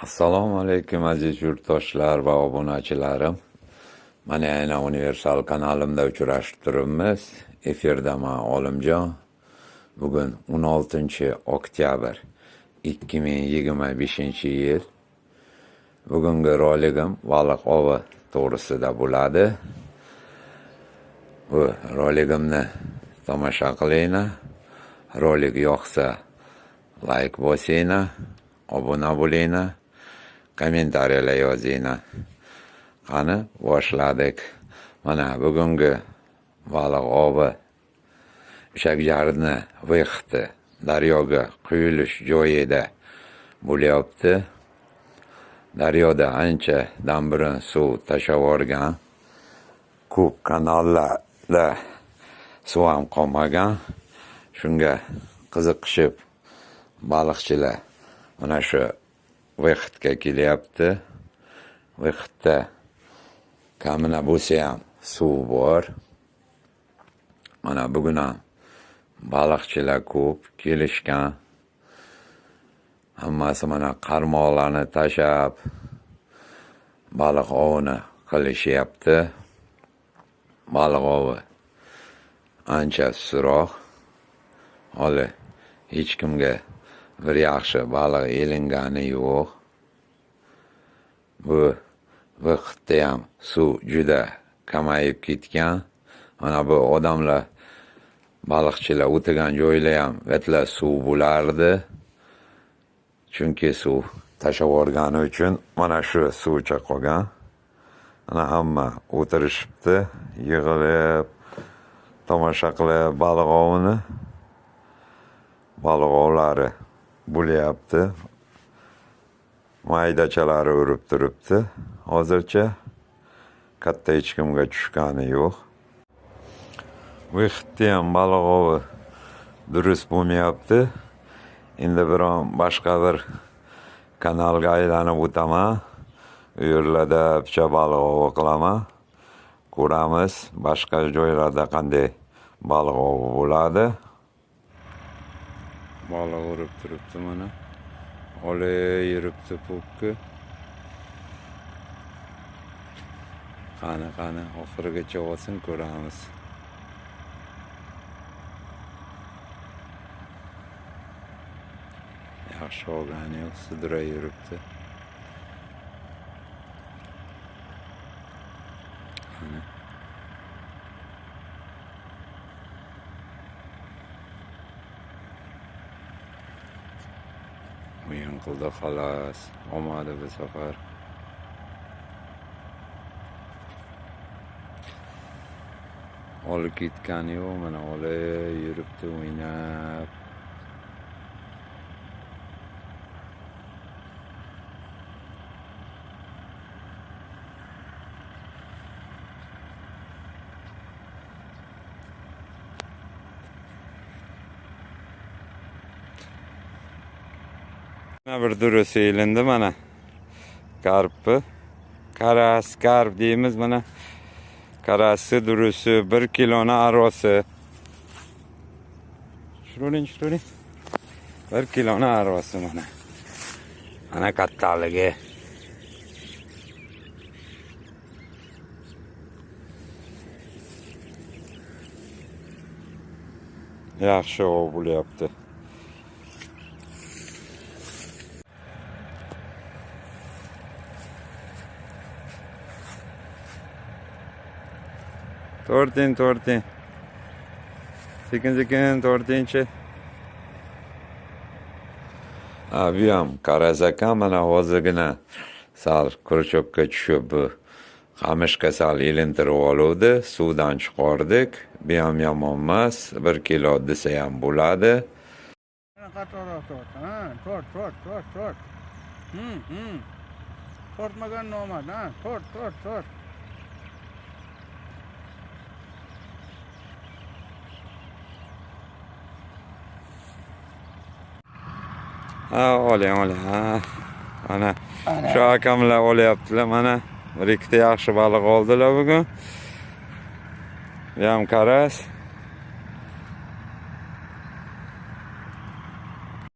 Assalomu alaykum aziz yurtdoshlar va obunachilarim. Mana yana Universal kanalimda uchrashib turibmiz. Efirdaman Olimjon. Bugun 16-oktyabr 2025-yil. Bugungi roligim baliq ovi to'g'risida bo'ladi. Bu roligimni tomosha qilinglar. Rolik yoqsa like bosinglar, obuna bo'linglar, kommentariyalar yozinglar. Qani boshladik. Mana bugungi baliq ovi Shakjarni Vexti daryoga quyilish joyida bo'lyapti. Daryoda ancha dambirin suv tashlab yuborgan. Ko'p kanallarda suv ham qolmagan. Shunga qiziqishib baliqchilar mana shu Vextga kelyapti. Vextda kamina bo'lsa ham suv bor. Mana bugun ham baliqchilar ko'p kelishgan. Hammasi mana qarmoqlarni tashlab baliq ovini qilishyapti. Baliq ovi ancha sustroq. Hali hech kimga bir yaxshi baliq ilingani yo'q. Bu vaqtda ham suv juda kamayib ketgan. Mana bu odamlar baliqchilar o'tirgan joylar ham vatla suv bo'lardi. Chunki suv tashlab yuborgani uchun mana shu suvcha qolgan. Mana hamma o'tirishibdi, yig'ilib tomosha qilib baliq ovini. Baliq ovlari bo'lyapti. Maydachalari urib turibdi. Hozircha katta hech kimga tushgani yo'q. Vextda ham baliq ovi durust bo'lmayapti. Endi boshqa bir kanalga aylanib o'taman. U yerlarda picha baliq ovi qilaman. Ko'ramiz boshqa joylarda qanday baliq ovi bo'ladi. Baliq urib turibdi mana. Olay yuribdi po'kki. Qani oxirigacha olsin, ko'ramiz. Yaxshi olgani yo'q, sidra yuribdi. Qani. O'yin qildi xolos. Olmadi bu safar. Olib ketgani yo'q, mana olay yuribdi o'ynab. Bir durust ilindi mana. Karpı. Karp deymiz mana. Karası durusu 1 kilona arvasi. Şuruling. 1 kilona arvasi mana. Ana kattaligi. Yaxshi ov bo'lyapti. Tortin. Sekin tortinchi. Bu ham qarasakan mana hozirgina sal kurchokka tushib bu qamishga sal ilintirib oluvdi. Suvdan chiqardik. Bu ham yomon emas. 1 kilo desa ham bo'ladi. Tort. Tortmagan nomad, ha? Tort. Oling. Mana shu akamlar olyaptilar mana. Bir ikkita yaxshi baliq oldilar bugun. Bu ham qaras.